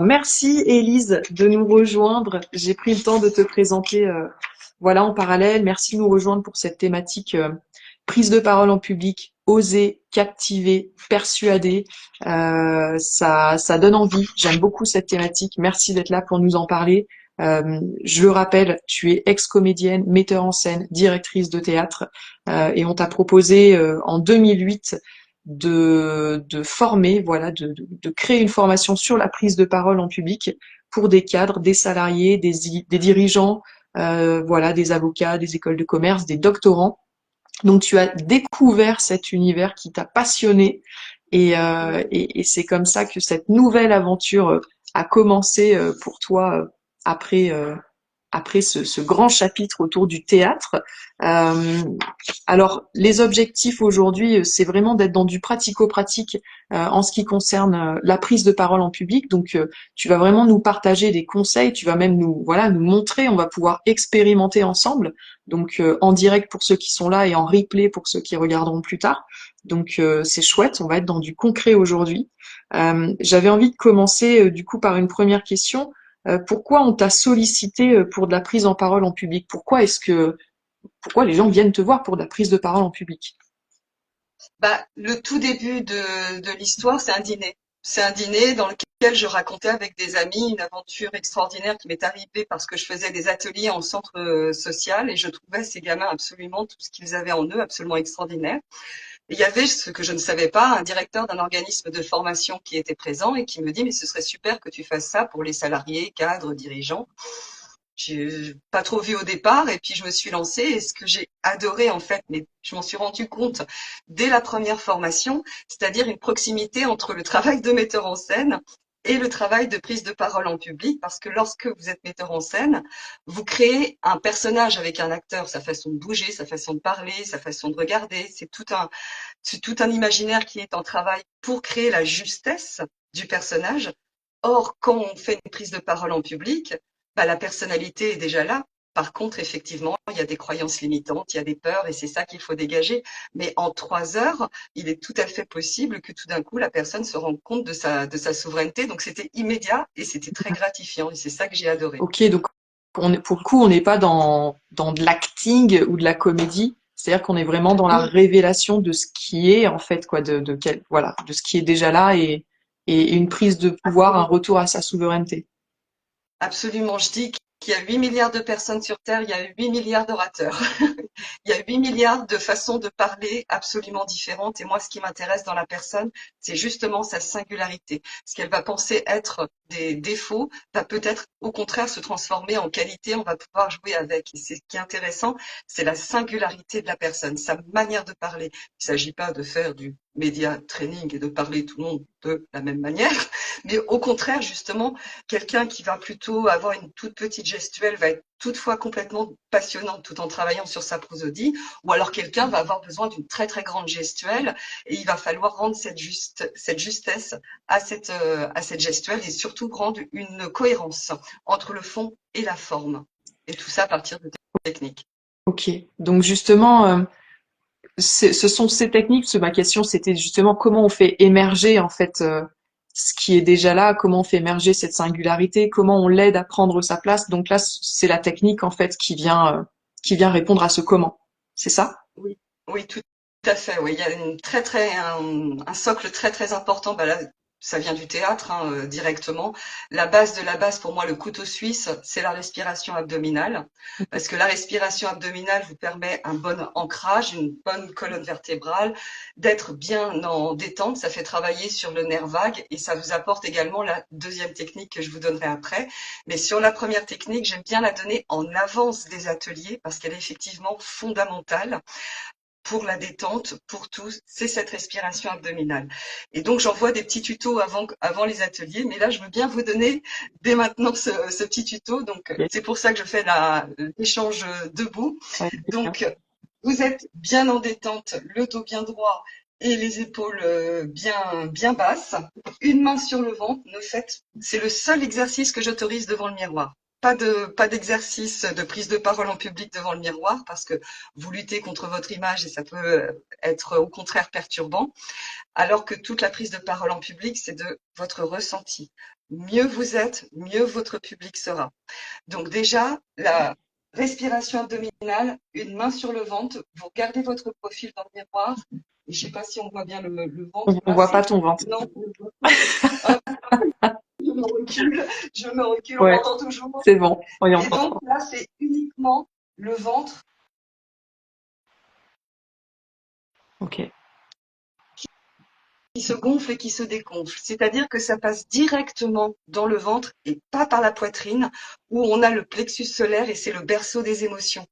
Merci Élise de nous rejoindre. J'ai pris le temps de te présenter voilà en parallèle. Merci de nous rejoindre pour cette thématique prise de parole en public, oser, captiver, persuader. Ça donne envie. J'aime beaucoup cette thématique. Merci d'être là pour nous en parler. Je le rappelle, tu es ex-comédienne, metteur en scène, directrice de théâtre et on t'a proposé en 2008 de former, voilà, de créer une formation sur la prise de parole en public pour des cadres, des salariés, des dirigeants, voilà, des avocats, des écoles de commerce, des doctorants. Donc tu as découvert cet univers qui t'a passionné et c'est comme ça que cette nouvelle aventure a commencé pour toi après après ce grand chapitre autour du théâtre. Euh, alors, les objectifs aujourd'hui, c'est vraiment d'être dans du pratico-pratique en ce qui concerne la prise de parole en public. Donc, tu vas vraiment nous partager des conseils, tu vas même nous, voilà, nous montrer, on va pouvoir expérimenter ensemble. Donc, en direct pour ceux qui sont là et en replay pour ceux qui regarderont plus tard. Donc, c'est chouette, on va être dans du concret aujourd'hui. J'avais envie de commencer du coup par une première question. Pourquoi on t'a sollicité pour de la prise en parole en public? Pourquoi les gens viennent te voir pour de la prise de parole en public? Bah, le tout début de l'histoire, c'est un dîner. C'est un dîner dans lequel je racontais avec des amis une aventure extraordinaire qui m'est arrivée parce que je faisais des ateliers en centre social et je trouvais ces gamins absolument tout ce qu'ils avaient en eux absolument extraordinaire. Et il y avait ce que je ne savais pas, un directeur d'un organisme de formation qui était présent et qui me dit, mais ce serait super que tu fasses ça pour les salariés, cadres, dirigeants. J'ai pas trop vu au départ et puis je me suis lancée et ce que j'ai adoré en fait, mais je m'en suis rendu compte dès la première formation, c'est-à-dire une proximité entre le travail de metteur en scène et le travail de prise de parole en public, parce que lorsque vous êtes metteur en scène, vous créez un personnage avec un acteur, sa façon de bouger, sa façon de parler, sa façon de regarder, c'est tout un imaginaire qui est en travail pour créer la justesse du personnage. Or, quand on fait une prise de parole en public, bah, la personnalité est déjà là. Par contre, effectivement, il y a des croyances limitantes, il y a des peurs et c'est ça qu'il faut dégager. Mais en 3 heures, il est tout à fait possible que tout d'un coup, la personne se rende compte de sa souveraineté. Donc, c'était immédiat et c'était très gratifiant et c'est ça que j'ai adoré. Ok, donc pour le coup, on n'est pas dans de l'acting ou de la comédie. C'est-à-dire qu'on est vraiment dans la révélation de ce qui est en fait quoi, voilà, de ce qui est déjà là et une prise de pouvoir, un retour à sa souveraineté. Absolument, je dis qu'il y a 8 milliards de personnes sur Terre, il y a 8 milliards d'orateurs. Il y a 8 milliards de façons de parler absolument différentes. Et moi, ce qui m'intéresse dans la personne, c'est justement sa singularité. Ce qu'elle va penser être des défauts va peut-être au contraire se transformer en qualité. On va pouvoir jouer avec. Et c'est ce qui est intéressant, c'est la singularité de la personne, sa manière de parler. Il ne s'agit pas de faire du média training et de parler tout le monde de la même manière, mais au contraire, justement, quelqu'un qui va plutôt avoir une toute petite gestuelle va être toutefois complètement passionnante tout en travaillant sur sa prosodie, ou alors quelqu'un va avoir besoin d'une très très grande gestuelle et il va falloir rendre cette justesse à cette gestuelle et surtout rendre une cohérence entre le fond et la forme. Et tout ça à partir de techniques. Ok, donc justement, ce sont ces techniques. Ma question, c'était justement comment on fait émerger en fait ce qui est déjà là, comment on fait émerger cette singularité, comment on l'aide à prendre sa place. Donc là, c'est la technique en fait qui vient répondre à ce comment. C'est ça? Oui, oui, tout à fait. Oui, il y a un socle très très important. Bah là, ça vient du théâtre hein, directement. La base de la base pour moi, le couteau suisse, c'est la respiration abdominale, parce que la respiration abdominale vous permet un bon ancrage, une bonne colonne vertébrale, d'être bien en détente. Ça fait travailler sur le nerf vague et ça vous apporte également la deuxième technique que je vous donnerai après. Mais sur la première technique, j'aime bien la donner en avance des ateliers parce qu'elle est effectivement fondamentale pour la détente, pour tous, c'est cette respiration abdominale. Et donc, j'envoie des petits tutos avant les ateliers, mais là, je veux bien vous donner dès maintenant ce petit tuto. Donc, Ok. c'est pour ça que je fais l'échange debout. Ouais, bien. Donc, vous êtes bien en détente, le dos bien droit et les épaules bien basses. Une main sur le ventre, c'est le seul exercice que j'autorise devant le miroir. Pas d'exercice de prise de parole en public devant le miroir parce que vous luttez contre votre image et ça peut être au contraire perturbant. Alors que toute la prise de parole en public, c'est de votre ressenti. mieux vous êtes, mieux votre public sera. Donc déjà, la respiration abdominale, une main sur le ventre, vous regardez votre profil dans le miroir. Et je sais pas si on voit bien le ventre On là, voit pas c'est ton ventre. non, on le voit pas. Hop, je me recule, on Ouais, m'entend toujours. c'est bon, on y Et donc entend. là, c'est uniquement le ventre Ok. qui se gonfle et qui se dégonfle. C'est-à-dire que ça passe directement dans le ventre et pas par la poitrine, où on a le plexus solaire et c'est le berceau des émotions.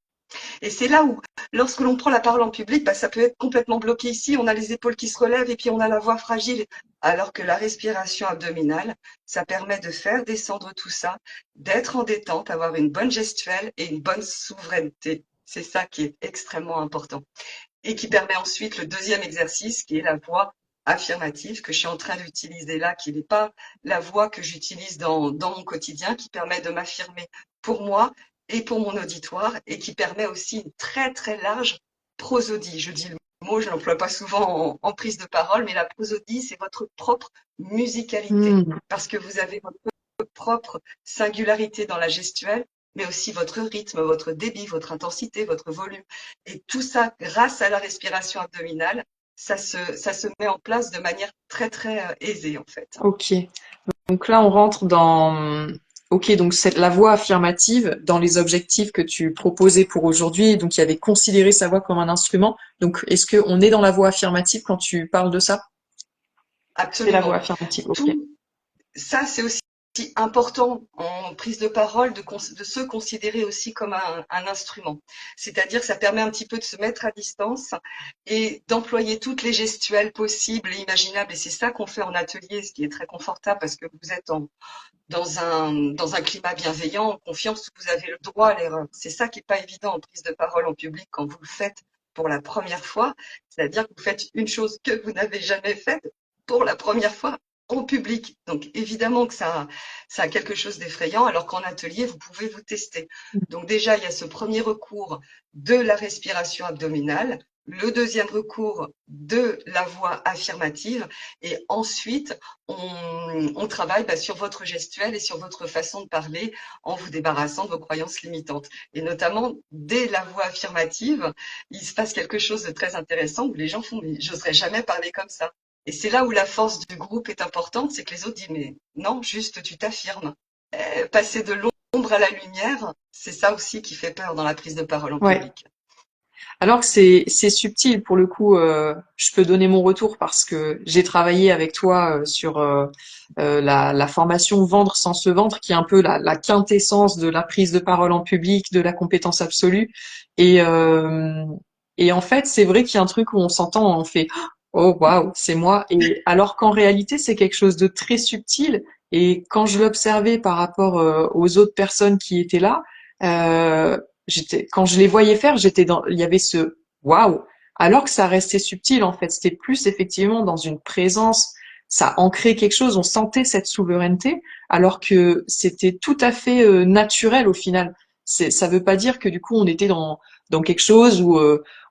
Et c'est là où, lorsque l'on prend la parole en public, bah, ça peut être complètement bloqué ici, on a les épaules qui se relèvent et puis on a la voix fragile. Alors que la respiration abdominale, ça permet de faire descendre tout ça, d'être en détente, avoir une bonne gestuelle et une bonne souveraineté. C'est ça qui est extrêmement important. Et qui permet ensuite le deuxième exercice, qui est la voix affirmative que je suis en train d'utiliser là, qui n'est pas la voix que j'utilise dans mon quotidien, qui permet de m'affirmer pour moi et pour mon auditoire et qui permet aussi une très très large prosodie. Je dis le mot, je l'emploie pas souvent en prise de parole, mais la prosodie, c'est votre propre musicalité Hmm. parce que vous avez votre propre singularité dans la gestuelle, mais aussi votre rythme, votre débit, votre intensité, votre volume. Et tout ça, grâce à la respiration abdominale, ça se met en place de manière très, très aisée, en fait. Ok. Donc là, on rentre dans, ok, donc c'est la voix affirmative dans les objectifs que tu proposais pour aujourd'hui. Donc il y avait considérer sa voix comme un instrument. Donc est-ce que on est dans la voix affirmative quand tu parles de ça? C'est la voix Absolument. affirmative. Ok. Tout ça, c'est aussi important en prise de parole de se considérer aussi comme un instrument. C'est-à-dire que ça permet un petit peu de se mettre à distance et d'employer toutes les gestuelles possibles et imaginables. Et c'est ça qu'on fait en atelier, ce qui est très confortable parce que vous êtes dans un climat bienveillant, en confiance, où vous avez le droit à l'erreur. C'est ça qui est pas évident en prise de parole en public quand vous le faites pour la première fois. C'est-à-dire que vous faites une chose que vous n'avez jamais faite pour la première fois en public. Donc évidemment que ça a quelque chose d'effrayant, alors qu'en atelier, vous pouvez vous tester. Donc déjà, il y a ce premier recours de la respiration abdominale, le deuxième recours de la voix affirmative, et ensuite, on travaille sur votre gestuelle et sur votre façon de parler en vous débarrassant de vos croyances limitantes. Et notamment, dès la voix affirmative, il se passe quelque chose de très intéressant où les gens font, mais j'oserais jamais parler comme ça. Et c'est là où la force du groupe est importante, c'est que les autres disent, mais non, juste tu t'affirmes. Passer de l'ombre à la lumière, c'est ça aussi qui fait peur dans la prise de parole en Ouais. public. Alors que c'est subtil pour le coup. Je peux donner mon retour parce que j'ai travaillé avec toi sur la formation Vendre sans se vendre, qui est un peu la quintessence de la prise de parole en public, de la compétence absolue. Et euh, et en fait, c'est vrai qu'il y a un truc où on s'entend, on fait oh waouh, c'est moi. Et alors qu'en réalité, c'est quelque chose de très subtil. Et quand je l'observais par rapport aux autres personnes qui étaient là. Quand je les voyais faire, il y avait ce waouh, alors que ça restait subtil en fait. C'était plus effectivement dans une présence, ça ancrait quelque chose, on sentait cette souveraineté, alors que c'était tout à fait naturel au final. Ça veut pas dire que du coup on était dans quelque chose où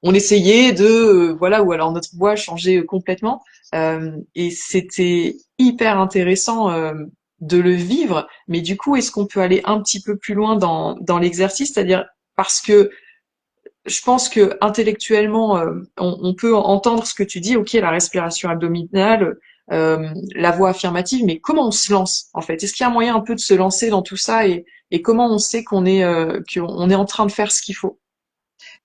on essayait de voilà, ou alors notre voix changeait complètement. Et c'était hyper intéressant de le vivre. Mais du coup, est-ce qu'on peut aller un petit peu plus loin dans l'exercice, c'est-à-dire parce que je pense que intellectuellement, on peut entendre ce que tu dis, ok, la respiration abdominale, la voix affirmative, mais comment on se lance en fait? Est-ce qu'il y a un moyen un peu de se lancer dans tout ça et comment on sait qu'on est en train de faire ce qu'il faut?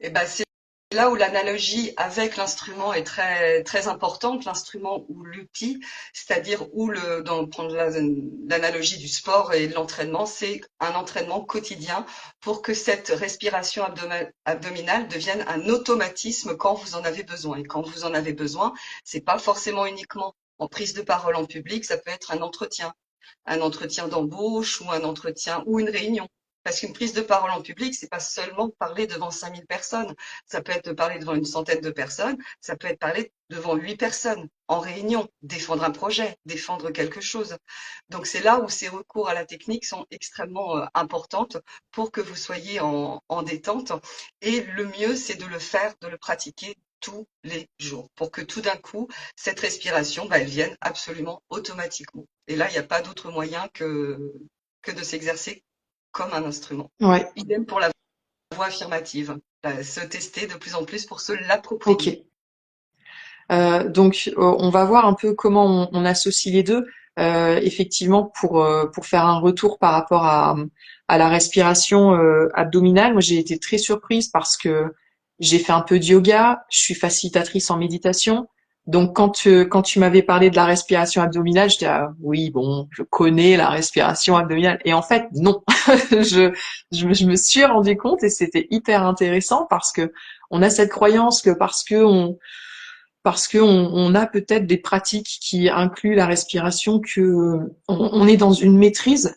Et ben, c'est là où l'analogie avec l'instrument est très, très importante, l'instrument ou l'outil, c'est-à-dire prendre l'analogie du sport et de l'entraînement, c'est un entraînement quotidien pour que cette respiration abdominale devienne un automatisme quand vous en avez besoin. Et quand vous en avez besoin, c'est pas forcément uniquement en prise de parole en public, ça peut être un entretien d'embauche ou un entretien ou une réunion. Parce qu'une prise de parole en public, c'est pas seulement parler devant 5000 personnes. Ça peut être de parler devant une centaine de personnes. Ça peut être parler devant 8 personnes en réunion, défendre un projet, défendre quelque chose. Donc c'est là où ces recours à la technique sont extrêmement importantes pour que vous soyez en détente. Et le mieux, c'est de le faire, de le pratiquer tous les jours pour que tout d'un coup, cette respiration, bah, elle vienne absolument automatiquement. Et là, il n'y a pas d'autre moyen que de s'exercer comme un instrument. Ouais, Idem pour la voix affirmative. Se tester de plus en plus pour se ok. l'approprier. Donc, on va voir un peu comment on associe les deux. Effectivement, pour faire un retour par rapport à la respiration abdominale, moi j'ai été très surprise parce que j'ai fait un peu de yoga, je suis facilitatrice en méditation. Donc, quand tu m'avais parlé de la respiration abdominale, j'étais ah, oui, bon, je connais la respiration abdominale. Et en fait, non. je, je me suis rendu compte et c'était hyper intéressant parce que on a cette croyance que parce que on a peut-être des pratiques qui incluent la respiration, que on est dans une maîtrise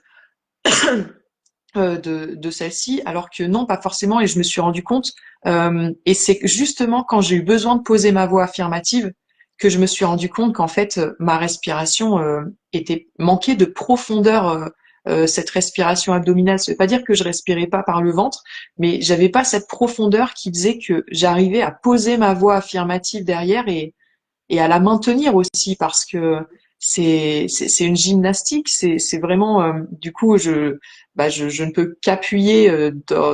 de celle-ci, alors que non, pas forcément. Et je me suis rendu compte, et c'est justement quand j'ai eu besoin de poser ma voix affirmative que je me suis rendu compte qu'en fait ma respiration était manquait de profondeur. Cette respiration abdominale, ça veut pas dire que je respirais pas par le ventre, mais j'avais pas cette profondeur qui faisait que j'arrivais à poser ma voix affirmative derrière et à la maintenir aussi parce que c'est une gymnastique, c'est vraiment du coup je ne peux qu'appuyer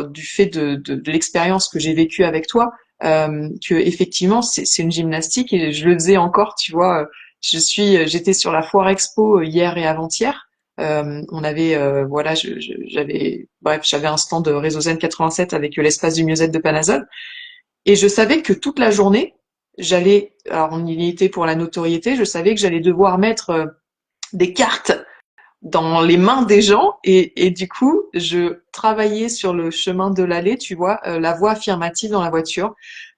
du fait de l'expérience que j'ai vécue avec toi, que effectivement c'est une gymnastique et je le faisais encore, tu vois. J'étais sur la Foire Expo hier et avant-hier. On avait voilà j'avais un stand de Réseau Zen 87 avec l'espace du mieux-être de Panazol et je savais que toute la journée, alors on y était pour la notoriété, je savais que j'allais devoir mettre des cartes dans les mains des gens et du coup, je travaillais sur le chemin de l'allée, tu vois, la voix affirmative dans la voiture,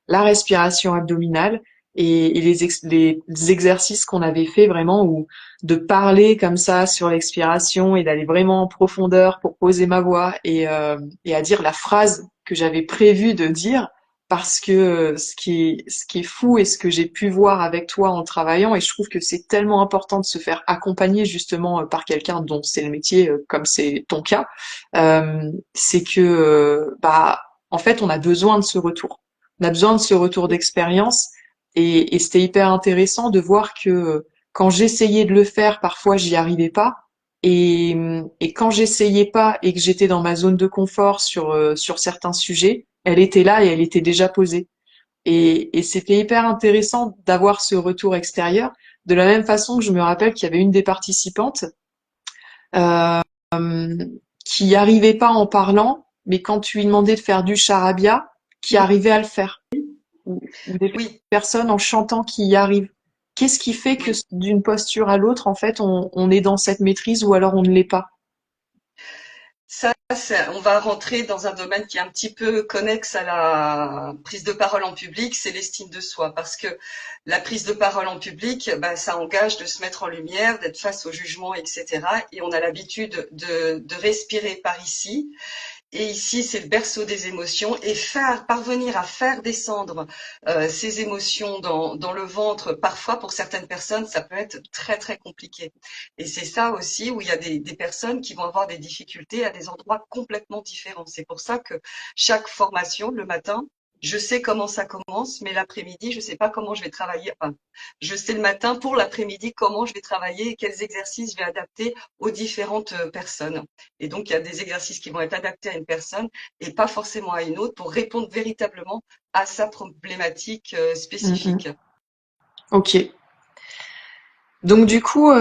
la respiration abdominale et les exercices qu'on avait fait vraiment ou de parler comme ça sur l'expiration et d'aller vraiment en profondeur pour poser ma voix et à dire la phrase que j'avais prévu de dire parce que ce qui est fou et ce que j'ai pu voir avec toi en travaillant, et je trouve que c'est tellement important de se faire accompagner justement par quelqu'un dont c'est le métier, comme c'est ton cas, c'est que bah en fait on a besoin de ce retour. On a besoin de ce retour d'expérience et c'était hyper intéressant de voir que quand j'essayais de le faire, parfois j'y arrivais pas. Et quand j'essayais pas et que j'étais dans ma zone de confort sur certains sujets, elle était là et elle était déjà posée. Et c'était hyper intéressant d'avoir ce retour extérieur. De la même façon que je me rappelle qu'il y avait une des participantes euh, qui arrivait pas en parlant, mais quand tu lui demandais de faire du charabia, qui arrivait à le faire. Ou des Oui, personnes en chantant qui y arrivent. Qu'est-ce qui fait que oui. d'une posture à l'autre, en fait, on est dans cette maîtrise ou alors on ne l'est pas? On va rentrer dans un domaine qui est un petit peu connexe à la prise de parole en public, c'est l'estime de soi. Parce que la prise de parole en public, bah, ça engage de se mettre en lumière, d'être face au jugement, etc. Et on a l'habitude de respirer par ici. Et ici, c'est le berceau des émotions et parvenir à faire descendre ces émotions dans le ventre, parfois pour certaines personnes, ça peut être très très compliqué. Et c'est ça aussi où il y a des personnes qui vont avoir des difficultés à des endroits complètement différents. C'est pour ça que chaque formation, le matin, je sais comment ça commence, mais l'après-midi, je sais pas comment je vais travailler. Enfin, je sais le matin pour l'après-midi comment je vais travailler et quels exercices je vais adapter aux différentes personnes. Et donc, il y a des exercices qui vont être adaptés à une personne et pas forcément à une autre pour répondre véritablement à sa problématique Mm, spécifique. mm. Ok. Donc du coup,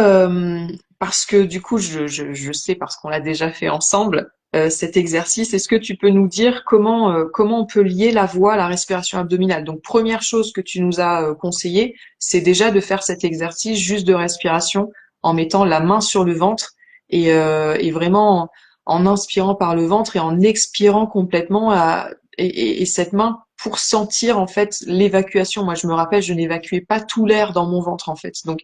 parce que du coup, je sais parce qu'on l'a déjà fait ensemble cet exercice. Est-ce que tu peux nous dire comment on peut lier la voix à la respiration abdominale? Donc première chose que tu nous as conseillé, c'est déjà de faire cet exercice juste de respiration en mettant la main sur le ventre et vraiment en inspirant par le ventre et en expirant complètement et cette main pour sentir en fait l'évacuation. Moi, je me rappelle, je n'évacuais pas tout l'air dans mon ventre en fait. Donc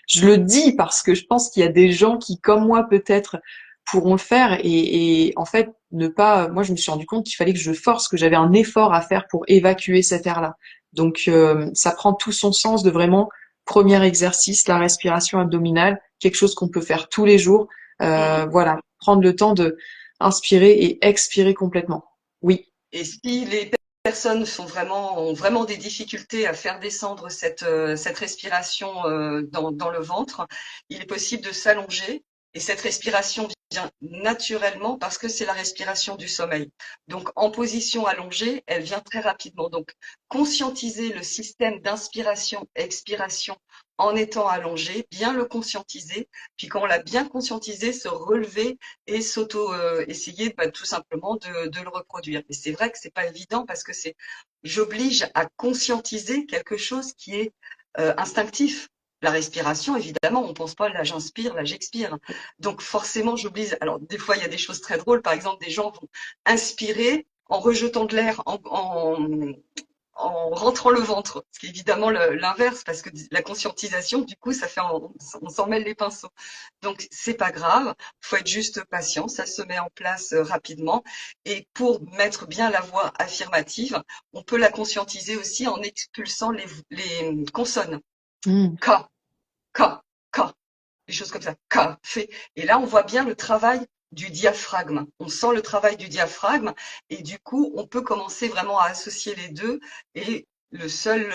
je le dis parce que je pense qu'il y a des gens qui, comme moi, peut-être, pourront le faire et en fait, ne pas. Moi, je me suis rendu compte qu'il fallait que je force, que j'avais un effort à faire pour évacuer cet air-là. Donc, ça prend tout son sens de vraiment premier exercice, la respiration abdominale, quelque chose qu'on peut faire tous les jours. Mhm. Voilà, prendre le temps de inspirer et expirer complètement. Oui. Et si les personnes ont vraiment des difficultés à faire descendre cette respiration dans le ventre, il est possible de s'allonger et cette respiration vient naturellement parce que c'est la respiration du sommeil. Donc en position allongée, elle vient très rapidement. Donc conscientiser le système d'inspiration-expiration en étant allongé, bien le conscientiser, puis quand on l'a bien conscientisé, se relever et essayer tout simplement de le reproduire. Et c'est vrai que c'est pas évident parce que j'oblige à conscientiser quelque chose qui est instinctif. La respiration, évidemment, on pense pas là j'inspire, là j'expire. Donc forcément, j'oblige. Alors des fois, il y a des choses très drôles. Par exemple, des gens vont inspirer en rejetant de l'air, en rentrant le ventre, ce qui est évidemment l'inverse, parce que la conscientisation, du coup, ça fait on s'en mêle les pinceaux. Donc c'est pas grave, faut être juste patient, ça se met en place rapidement. Et pour mettre bien la voix affirmative, on peut la conscientiser aussi en expulsant les consonnes. Mm. K, K, K, des choses comme ça. K, fait. Et là, on voit bien le travail du diaphragme. On sent le travail du diaphragme et du coup, on peut commencer vraiment à associer les deux. Et le seul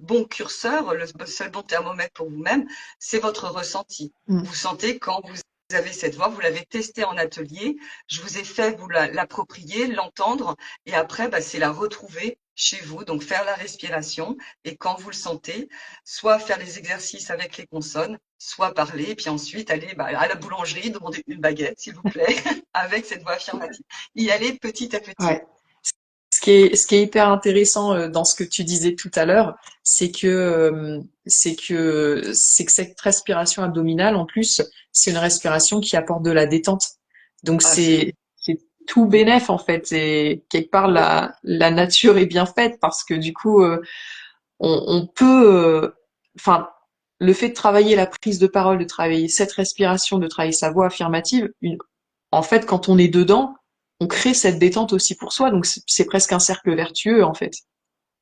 bon curseur, le seul bon thermomètre pour vous-même, c'est votre ressenti. Mm. Vous sentez quand vous avez cette voix, vous l'avez testée en atelier, je vous ai fait vous l'approprier, l'entendre, et après, c'est la retrouver chez vous, donc faire la respiration, et quand vous le sentez, soit faire les exercices avec les consonnes, soit parler, et puis ensuite aller à la boulangerie, demander une baguette, s'il vous plaît, avec cette voix affirmative. Y aller petit à petit. Ouais. Ce qui est hyper intéressant dans ce que tu disais tout à l'heure, c'est que cette respiration abdominale, en plus, c'est une respiration qui apporte de la détente. Donc Ah, c'est c'est tout bénef en fait. Et quelque part la nature est bien faite parce que du coup on peut, enfin le fait de travailler la prise de parole, de travailler cette respiration, de travailler sa voix affirmative, en fait, quand on est dedans, on crée cette détente aussi pour soi. Donc, c'est presque un cercle vertueux, en fait.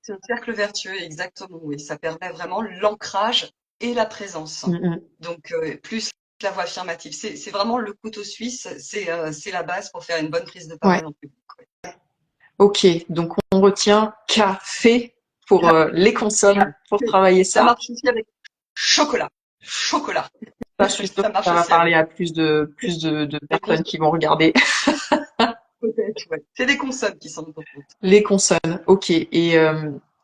C'est un cercle vertueux, exactement, oui. Ça permet vraiment l'ancrage et la présence. Mm, mm. Donc, plus la voix affirmative. C'est vraiment le couteau suisse, c'est la base pour faire une bonne prise de Ouais. parole en public. Ouais. Ok. Donc, on retient café pour les consonnes, pour travailler Ça ça. marche aussi avec chocolat. Chocolat. Ça, je suis sûre Ça que marche ça va aussi avec parler à plus de des personnes consonnes, qui vont regarder. peut-être, ouais. C'est des consonnes qui sont importantes. Les consonnes. Ok. Et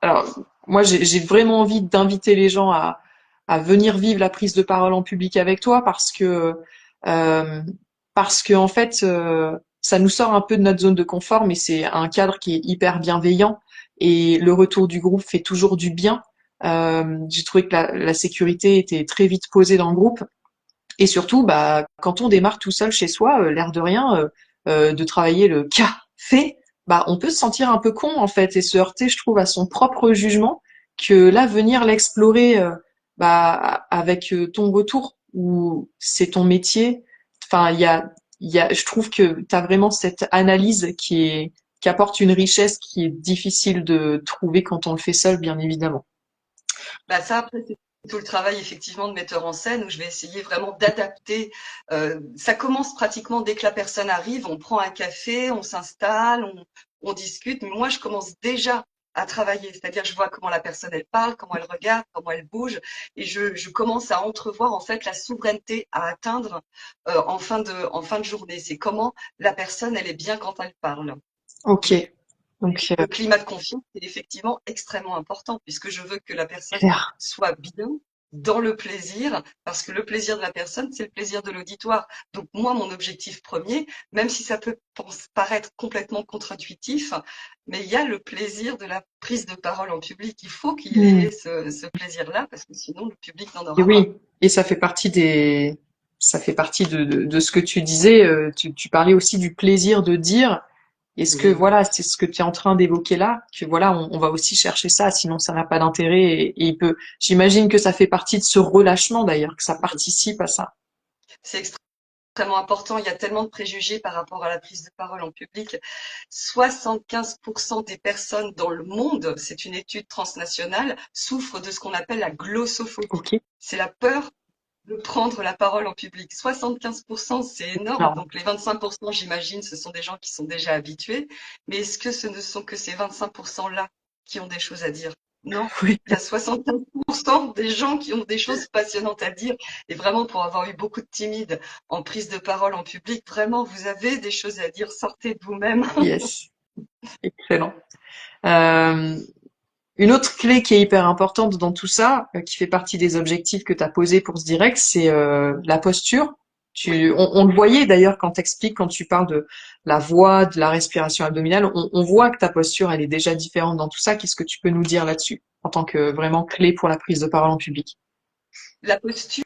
alors, moi, j'ai vraiment envie d'inviter les gens à venir vivre la prise de parole en public avec toi euh, parce que en fait, ça nous sort un peu de notre zone de confort, mais c'est un cadre qui est hyper bienveillant et le retour du groupe fait toujours du bien. J'ai trouvé que la sécurité était très vite posée dans le groupe et surtout, bah, quand on démarre tout seul chez soi, l'air de rien, de travailler le café, bah, on peut se sentir un peu con en fait et se heurter, je trouve, à son propre jugement. Que là, venir l'explorer, bah, avec ton retour où c'est ton métier. Enfin, je trouve que tu as vraiment cette analyse qui apporte une richesse qui est difficile de trouver quand on le fait seul, bien évidemment. Ça, après, c'est tout le travail effectivement de metteur en scène où je vais essayer vraiment d'adapter. Ça commence pratiquement dès que la personne arrive, on prend un café, on s'installe, on discute. Mais moi, je commence déjà à travailler, c'est-à-dire je vois comment la personne elle parle, comment elle regarde, comment elle bouge, et je commence à entrevoir en fait la souveraineté à atteindre en fin de journée. C'est comment la personne elle est bien quand elle parle. Ok, donc Le climat de confiance est effectivement extrêmement important puisque je veux que la personne clair. soit bien dans le plaisir, parce que le plaisir de la personne, c'est le plaisir de l'auditoire. Donc moi, mon objectif premier, même si ça peut paraître complètement contre-intuitif, mais il y a le plaisir de la prise de parole en public. Il faut qu'il Hmm. ait ce plaisir-là, parce que sinon le public n'en Et aura pas. oui, et ça fait partie de ce que tu disais. Tu parlais aussi du plaisir de dire. Est-ce que Oui. voilà, c'est ce que tu es en train d'évoquer là, que voilà, on va aussi chercher ça, sinon ça n'a pas d'intérêt. Et il peut, j'imagine que ça fait partie de ce relâchement d'ailleurs, que ça participe à ça. C'est extrêmement important. Il y a tellement de préjugés par rapport à la prise de parole en public. 75% des personnes dans le monde, c'est une étude transnationale, souffrent de ce qu'on appelle la glossophobie. Ok. C'est la peur de prendre la parole en public. 75%, c'est énorme. Non. Donc les 25%, j'imagine, ce sont des gens qui sont déjà habitués. Mais est-ce que ce ne sont que ces 25%-là qui ont des choses à dire? Non. Oui. Il y a 75% des gens qui ont des choses passionnantes à dire. Et vraiment, pour avoir eu beaucoup de timides en prise de parole en public, vraiment, vous avez des choses à dire. Sortez de vous-même. Yes. Excellent. Euh, Une autre clé qui est hyper importante dans tout ça, qui fait partie des objectifs que tu as posés pour ce direct, c'est la posture. Oui. On le voyait d'ailleurs quand t'expliques, quand tu parles de la voix, de la respiration abdominale, on voit que ta posture, elle est déjà différente dans tout ça. Qu'est-ce que tu peux nous dire là-dessus, en tant que vraiment clé pour la prise de parole en public? La posture,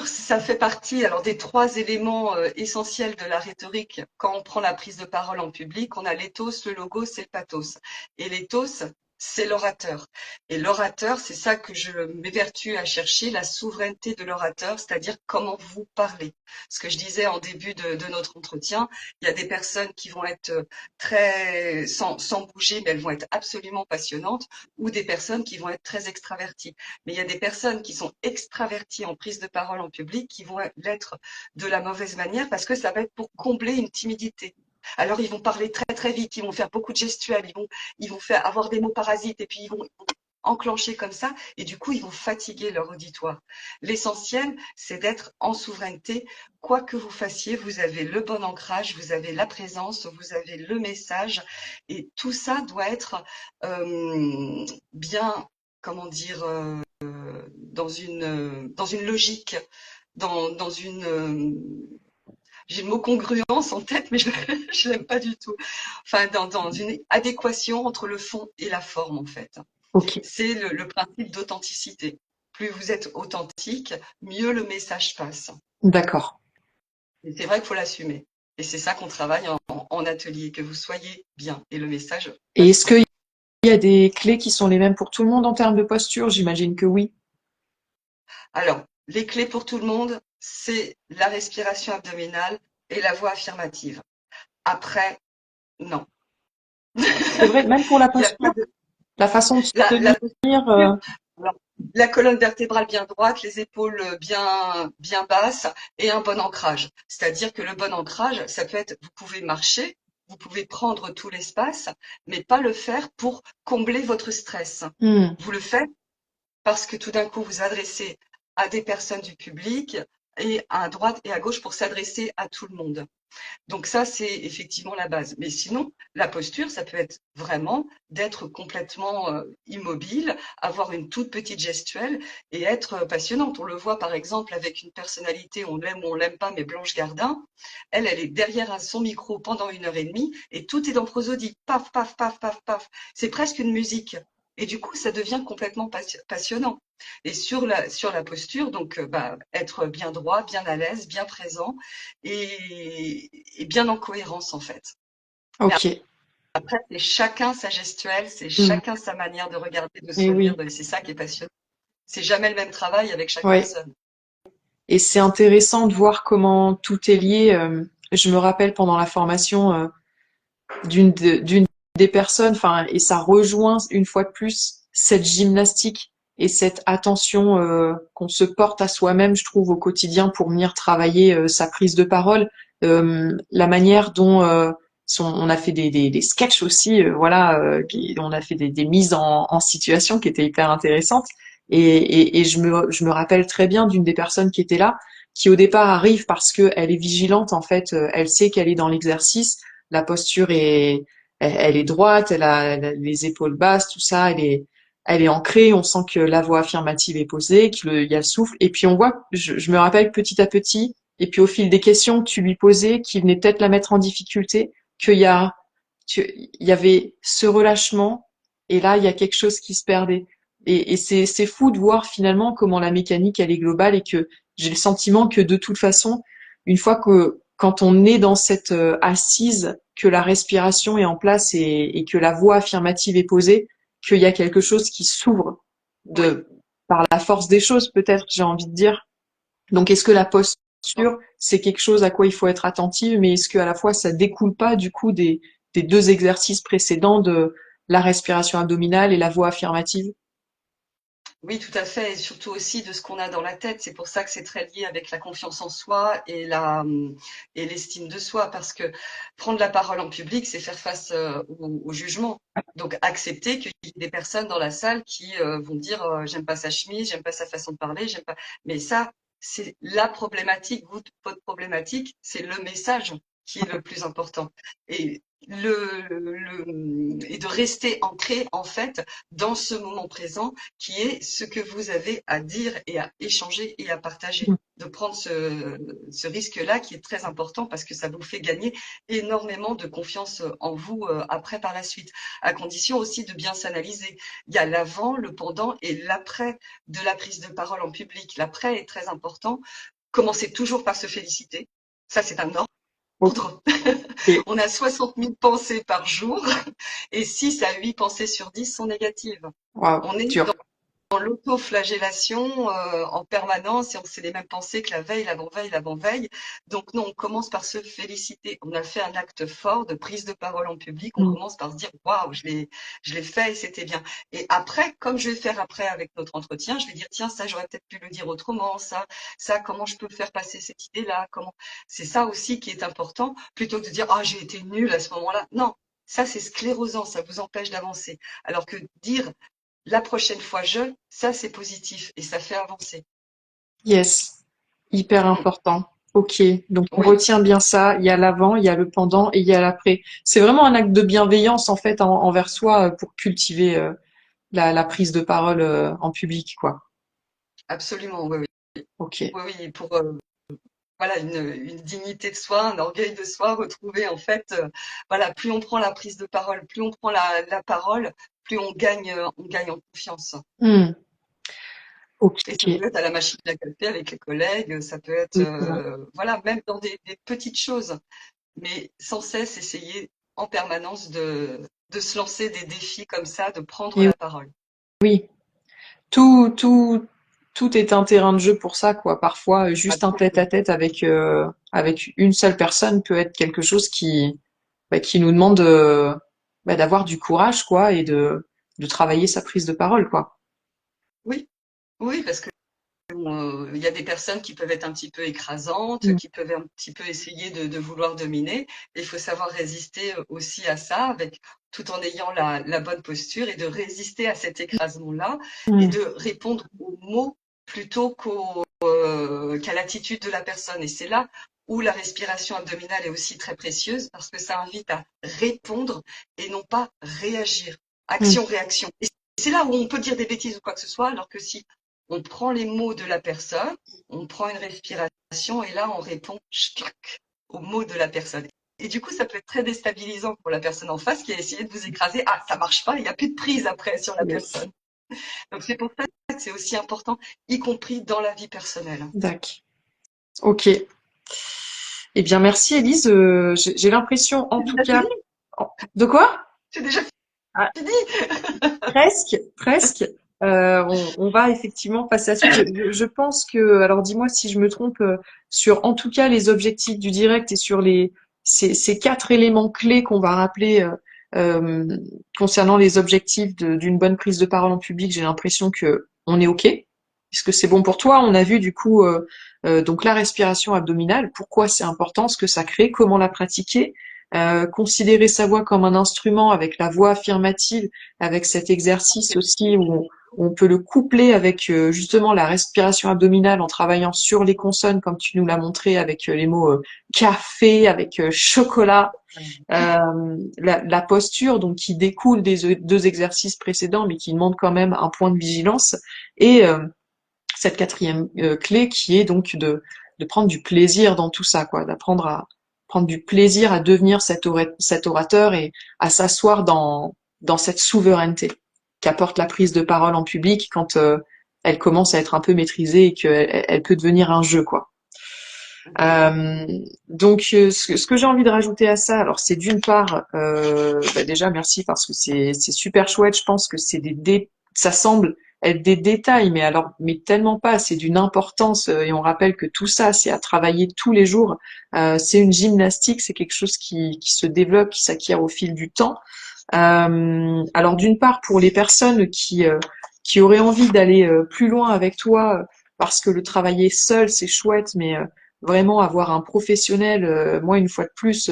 ça fait partie alors des trois éléments essentiels de la rhétorique. Quand on prend la prise de parole en public, on a l'éthos, le logos et le pathos. Et l'éthos, c'est l'orateur. Et l'orateur, c'est ça que je m'évertue à chercher, la souveraineté de l'orateur, c'est-à-dire comment vous parlez. Ce que je disais en début de notre entretien, il y a des personnes qui vont être très sans bouger, mais elles vont être absolument passionnantes, ou des personnes qui vont être très extraverties. Mais il y a des personnes qui sont extraverties en prise de parole en public qui vont l'être de la mauvaise manière parce que ça va être pour combler une timidité. Alors ils vont parler très très vite, ils vont faire beaucoup de gestuels, ils vont faire avoir des mots parasites et puis ils vont enclencher comme ça et du coup ils vont fatiguer leur auditoire. L'essentiel c'est d'être en souveraineté. Quoi que vous fassiez, vous avez le bon ancrage, vous avez la présence, vous avez le message et tout ça doit être bien, comment dire, dans une logique, dans une j'ai le mot congruence en tête, mais je ne l'aime pas du tout. Enfin, dans une adéquation entre le fond et la forme, en fait. Ok, C'est le principe d'authenticité. Plus vous êtes authentique, mieux le message passe. d'accord. Et c'est vrai qu'il faut l'assumer. Et c'est ça qu'on travaille en atelier, que vous soyez bien. Et le message Et passe est-ce bien. qu'il y a des clés qui sont les mêmes pour tout le monde en termes de posture? J'imagine que oui. Alors, les clés pour tout le monde, c'est la respiration abdominale et la voix affirmative. Après, non. C'est vrai, même pour la Il y a pas posture, de la façon de se la tenir. posture. Alors, la colonne vertébrale bien droite, les épaules bien basses et un bon ancrage. C'est-à-dire que le bon ancrage, ça peut être, vous pouvez marcher, vous pouvez prendre tout l'espace, mais pas le faire pour combler votre stress. Hmm. Vous le faites parce que tout d'un coup, vous adressez à des personnes du public et à droite et à gauche pour s'adresser à tout le monde. Donc ça, c'est effectivement la base. Mais sinon, la posture, ça peut être vraiment d'être complètement immobile, avoir une toute petite gestuelle et être passionnante. On le voit par exemple avec une personnalité, on l'aime ou on l'aime pas, mais Blanche Gardin, elle est derrière son micro pendant 1 heure et demie et tout est dans prosodie. Paf, paf, paf, paf, paf. C'est presque une musique. Et du coup, ça devient complètement passionnant. Et sur la posture, donc être bien droit, bien à l'aise, bien présent et bien en cohérence en fait. Mais Ok. après, c'est chacun sa gestuelle, c'est Hmm. chacun sa manière de regarder, de Et sourire, oui. c'est ça qui est passionnant. C'est jamais le même travail avec chaque Ouais. personne. Et c'est intéressant de voir comment tout est lié. Je me rappelle pendant la formation d'une des personnes, enfin, et ça rejoint une fois de plus cette gymnastique et cette attention qu'on se porte à soi-même, je trouve, au quotidien pour venir travailler sa prise de parole, la manière dont on a fait des sketchs aussi, voilà, on a fait des mises en situation qui étaient hyper intéressantes. Et je me rappelle très bien d'une des personnes qui était là, qui au départ arrive parce qu'elle est vigilante, en fait, elle sait qu'elle est dans l'exercice, la posture elle est droite, elle a les épaules basses, tout ça, elle est ancrée, on sent que la voix affirmative est posée, il y a le souffle, et puis on voit, je me rappelle petit à petit, et puis au fil des questions que tu lui posais, qui venaient peut-être la mettre en difficulté, qu'il y a, il y avait ce relâchement, et là, il y a quelque chose qui se perdait. Et c'est fou de voir finalement comment la mécanique, elle est globale, et que j'ai le sentiment que de toute façon, une fois que, quand on est dans cette assise, que la respiration est en place et que la voix affirmative est posée, qu'il y a quelque chose qui s'ouvre Oui. de par la force des choses, peut-être, j'ai envie de dire. Donc, est-ce que la posture, c'est quelque chose à quoi il faut être attentif, mais est-ce que à la fois ça découle pas du coup des deux exercices précédents de la respiration abdominale et la voix affirmative? Oui, tout à fait, et surtout aussi de ce qu'on a dans la tête. C'est pour ça que c'est très lié avec la confiance en soi et et l'estime de soi, parce que prendre la parole en public, c'est faire face au jugement. Donc accepter qu'il y ait des personnes dans la salle qui vont dire j'aime pas sa chemise, j'aime pas sa façon de parler, j'aime pas. Mais ça, c'est la problématique. Votre problématique, c'est le message qui est le plus important. Et et de rester ancré en fait dans ce moment présent qui est ce que vous avez à dire et à échanger et à partager. De prendre ce risque-là qui est très important parce que ça vous fait gagner énormément de confiance en vous après par la suite, à condition aussi de bien s'analyser. Il y a l'avant, le pendant et l'après de la prise de parole en public. L'après est très important. Commencez toujours par se féliciter. Ça, c'est un Ok. ordre. On a 60 000 pensées par jour et 6 à 8 pensées sur 10 sont négatives. Waouh, On est dur. dans l'autoflagellation en permanence et on s'est les mêmes pensées que la veille, l'avant-veille, l'avant-veille. Donc non, on commence par se féliciter. On a fait un acte fort de prise de parole en public. On Mm. commence par se dire waouh, je l'ai fait et c'était bien. Et après, comme je vais faire après avec notre entretien, je vais dire tiens, ça j'aurais peut-être pu le dire autrement, ça comment je peux faire passer cette idée-là, comment. C'est ça aussi qui est important plutôt que de dire ah j'ai été nulle à ce moment-là. Non. Ça, c'est sclérosant, ça vous empêche d'avancer. Alors que dire la prochaine fois, ça c'est positif et ça fait avancer. Yes, hyper Mm. important. Ok, donc on Oui, retient bien ça. Il y a l'avant, il y a le pendant et il y a l'après. C'est vraiment un acte de bienveillance en fait envers soi pour cultiver la prise de parole en public, quoi. absolument, oui, oui. Ok. Oui, oui, pour voilà une dignité de soi, un orgueil de soi retrouvé en fait. Voilà, plus on prend la prise de parole, plus on prend la parole, plus on gagne en confiance. Hmm. Ok. Et ça peut être à la machine à café avec les collègues, ça peut être Exactement. voilà même dans des petites choses, mais sans cesse essayer en permanence de se lancer des défis comme ça, de prendre Et la parole. oui, tout, tout, tout est un terrain de jeu pour ça, quoi. Parfois, juste un Absolument. tête-à-tête avec une seule personne peut être quelque chose qui nous demande d'avoir du courage, quoi, et de travailler sa prise de parole, quoi. Oui, oui, parce que il y a des personnes qui peuvent être un petit peu écrasantes, Mm. qui peuvent un petit peu essayer de vouloir dominer. Et il faut savoir résister aussi à ça, avec tout en ayant la bonne posture et de résister à cet écrasement-là et Mm. de répondre aux mots plutôt qu'à l'attitude de la personne. Et c'est là où la respiration abdominale est aussi très précieuse parce que ça invite à répondre et non pas réagir. Mm. Action-réaction. Et c'est là où on peut dire des bêtises ou quoi que ce soit, alors que si on prend les mots de la personne, on prend une respiration et là on répond clac aux mots de la personne. Et du coup, ça peut être très déstabilisant pour la personne en face qui a essayé de vous écraser. Ah, ça marche pas, il n'y a plus de prise après sur la Yes. personne. Donc c'est pour ça que c'est aussi important, y compris dans la vie personnelle. Dac. Ok. Eh bien, merci, Élise. J'ai l'impression, en C'est tout déjà cas, fini. de quoi? C'est déjà Ah, fini. presque, presque. On va effectivement passer à la suite. Je pense que, alors dis-moi si je me trompe, sur en tout cas les objectifs du direct et sur ces quatre éléments clés qu'on va rappeler euh, concernant les objectifs d'une bonne prise de parole en public, j'ai l'impression que on est OK. Est-ce que c'est bon pour toi? On a vu du coup donc la respiration abdominale, pourquoi c'est important, ce que ça crée, comment la pratiquer, considérer sa voix comme un instrument avec la voix affirmative avec cet exercice aussi où on peut le coupler avec justement la respiration abdominale en travaillant sur les consonnes, comme tu nous l'as montré avec les mots café, avec chocolat, la posture donc qui découle des deux exercices précédents, mais qui demande quand même un point de vigilance, et cette quatrième clé qui est donc de prendre du plaisir dans tout ça, quoi, d'apprendre à prendre du plaisir à devenir cet orateur et à s'asseoir dans cette souveraineté qu'apporte la prise de parole en public quand elle commence à être un peu maîtrisée et qu'elle peut devenir un jeu, quoi. Euh, donc, ce que j'ai envie de rajouter à ça, alors c'est d'une part, déjà merci parce que c'est super chouette. Je pense que ça semble être des détails, mais alors mais tellement pas. C'est d'une importance et on rappelle que tout ça, c'est à travailler tous les jours. C'est une gymnastique, c'est quelque chose qui se développe, qui s'acquiert au fil du temps. Alors d'une part pour les personnes qui auraient envie d'aller plus loin avec toi, parce que le travailler seul, c'est chouette, mais vraiment avoir un professionnel, moi une fois de plus,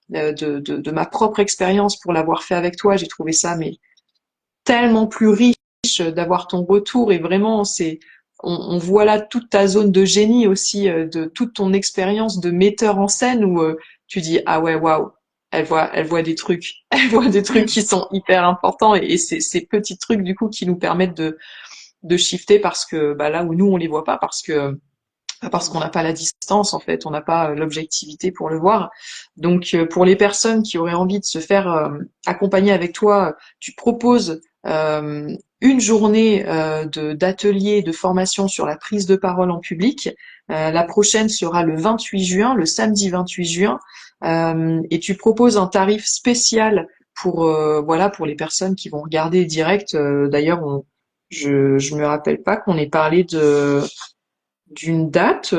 de ma propre expérience pour l'avoir fait avec toi, j'ai trouvé ça mais tellement plus riche d'avoir ton retour et vraiment on voit là toute ta zone de génie aussi, de toute ton expérience de metteur en scène où tu dis ah ouais waouh, elle voit des trucs, elle voit des trucs qui sont hyper importants et c'est ces petits trucs du coup qui nous permettent de shifter parce que bah là où nous on les voit pas parce qu'on n'a pas la distance en fait, on n'a pas l'objectivité pour le voir. Donc pour les personnes qui auraient envie de se faire accompagner avec toi, tu proposes une journée d'atelier de formation sur la prise de parole en public. La prochaine sera le 28 juin, le samedi 28 juin, et tu proposes un tarif spécial pour voilà pour les personnes qui vont regarder direct. D'ailleurs, je me rappelle pas qu'on ait parlé d'une date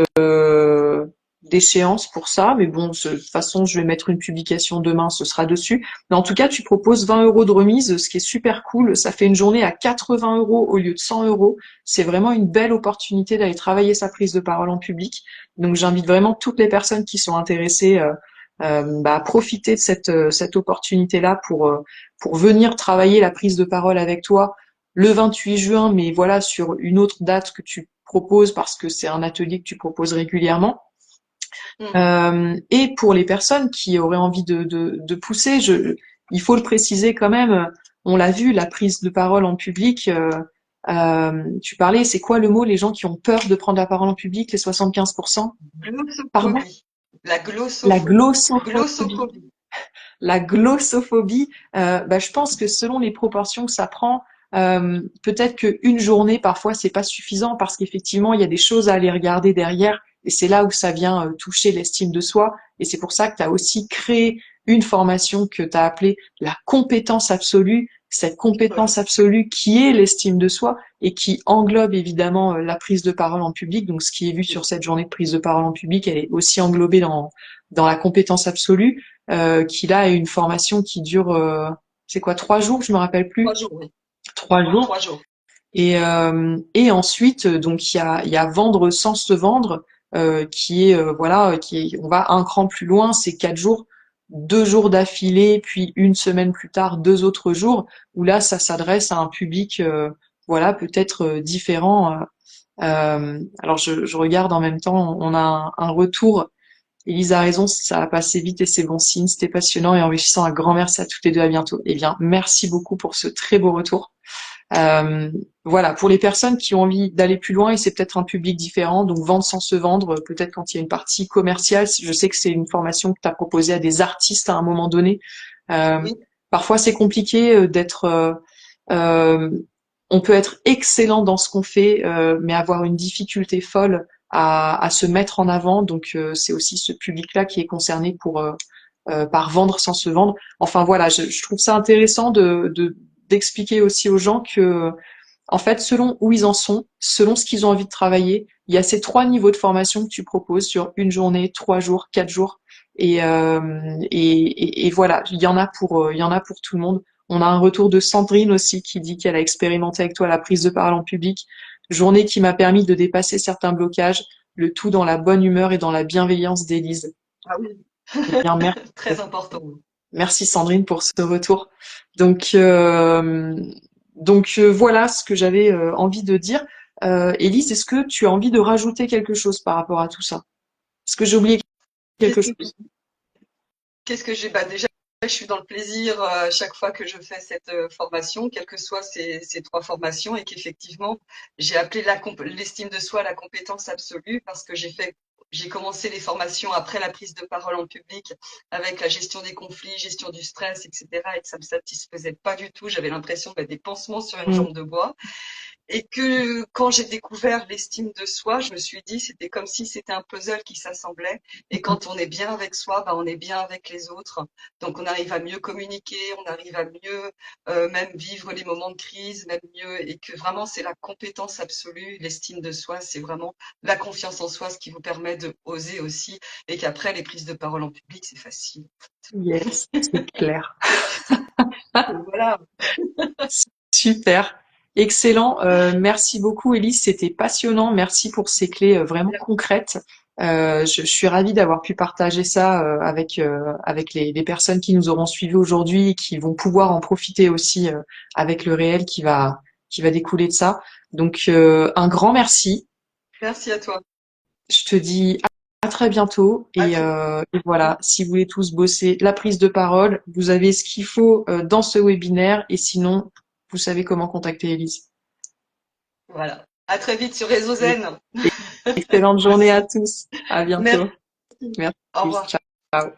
d'échéance pour ça, mais bon, de toute façon, je vais mettre une publication demain, ce sera dessus. Mais en tout cas, tu proposes 20 euros de remise, ce qui est super cool. Ça fait une journée à 80 euros au lieu de 100 euros. C'est vraiment une belle opportunité d'aller travailler sa prise de parole en public. Donc, j'invite vraiment toutes les personnes qui sont intéressées à profiter de cette opportunité-là pour venir travailler la prise de parole avec toi le 28 juin, mais voilà, sur une autre date que tu proposes parce que c'est un atelier que tu proposes régulièrement. Mm. Et pour les personnes qui auraient envie de pousser, il faut le préciser quand même, on l'a vu, la prise de parole en public, tu parlais, c'est quoi le mot, les gens qui ont peur de prendre la parole en public, les 75%? Pardon? Glossophobie. La La glossophobie. glossophobie. Glossophobie. La glossophobie, je pense que selon les proportions que ça prend, peut-être qu'une journée, parfois, c'est pas suffisant parce qu'effectivement, il y a des choses à aller regarder derrière et c'est là où ça vient toucher l'estime de soi. Et c'est pour ça que tu as aussi créé une formation que tu as appelée la compétence absolue, cette Oui. compétence absolue qui est l'estime de soi et qui englobe évidemment la prise de parole en public. Donc, ce qui est vu sur cette journée de prise de parole en public, elle est aussi englobée dans la compétence absolue qui là est une formation qui dure, c'est quoi, 3 jours, je me rappelle Trois plus, jours, oui. 3 jours. 3 jours. Et ensuite, donc il y a vendre sans se vendre, qui est voilà, on va un cran plus loin, c'est 4 jours, 2 jours d'affilée, puis une semaine plus tard, 2 autres jours, où là ça s'adresse à un public voilà peut-être différent. Alors je regarde en même temps, on a un retour. Élise a raison, ça a passé vite et c'est bon signe. C'était passionnant et enrichissant. Un grand merci à toutes les deux. À bientôt. Eh bien, merci beaucoup pour ce très beau retour. Voilà, pour les personnes qui ont envie d'aller plus loin et c'est peut-être un public différent, donc vendre sans se vendre, peut-être quand il y a une partie commerciale. Je sais que c'est une formation que tu as proposée à des artistes à un moment donné. Euh, Oui. Parfois, c'est compliqué d'être. Euh, on peut être excellent dans ce qu'on fait, mais avoir une difficulté folle à se mettre en avant. Donc, c'est aussi ce public-là qui est concerné par vendre sans se vendre. Enfin voilà, je trouve ça intéressant d'expliquer aussi aux gens que en fait, selon où ils en sont, selon ce qu'ils ont envie de travailler, il y a ces 3 niveaux de formation que tu proposes sur une journée, 3 jours, 4 jours. Et voilà, il y en a pour tout le monde. On a un retour de Sandrine aussi qui dit qu'elle a expérimenté avec toi la prise de parole en public. Journée qui m'a permis de dépasser certains blocages, le tout dans la bonne humeur et dans la bienveillance d'Élise. Ah oui. Eh bien, merci. Très important. Merci Sandrine pour ce retour. Donc, voilà ce que j'avais envie de dire. Élise, est-ce que tu as envie de rajouter quelque chose par rapport à tout ça? Est-ce que j'ai oublié quelque Qu'est-ce que chose? Qu'est-ce que j'ai? Bah, déjà, je suis dans le plaisir chaque fois que je fais cette formation, quelles que soient ces 3 formations, et qu'effectivement, j'ai appelé l'estime de soi la compétence absolue parce que j'ai commencé les formations après la prise de parole en public avec la gestion des conflits, gestion du stress, etc. Et que ça me satisfaisait pas du tout. J'avais l'impression d'être des pansements sur une Mm. jambe de bois. Et que quand j'ai découvert l'estime de soi, je me suis dit, c'était comme si c'était un puzzle qui s'assemblait. Et quand on est bien avec soi, bah, on est bien avec les autres. Donc on arrive à mieux communiquer, on arrive à mieux même vivre les moments de crise, même mieux. Et que vraiment, c'est la compétence absolue. L'estime de soi, c'est vraiment la confiance en soi, ce qui vous permet de oser aussi. Et qu'après, les prises de parole en public, c'est facile. Yes, c'est clair. Donc voilà. Super. Excellent. Merci beaucoup, Élise. C'était passionnant. Merci pour ces clés vraiment concrètes. Je suis ravie d'avoir pu partager ça avec les personnes qui nous auront suivis aujourd'hui et qui vont pouvoir en profiter aussi avec le réel qui va découler de ça. Donc, un grand merci. Merci à toi. Je te dis à très bientôt À très et voilà, si vous voulez tous bosser la prise de parole, vous avez ce qu'il faut dans ce webinaire et sinon, vous savez comment contacter Élise. Voilà. À très vite sur Réseau Zen. Excellente journée à tous. À Merci. bientôt. Merci. Au revoir. Ciao.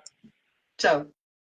Ciao.